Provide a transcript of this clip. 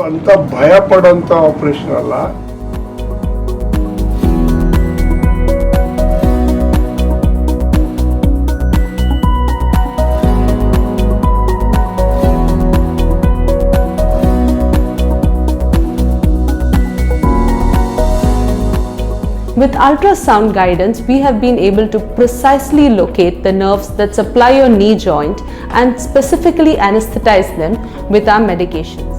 ಅಂತ ಭಯ ಪಡೋಂಥ ಆಪರೇಷನ್ ಅಲ್ಲ. With ultrasound guidance, we have been able to precisely locate the nerves that supply your knee joint and specifically anesthetize them with our medications.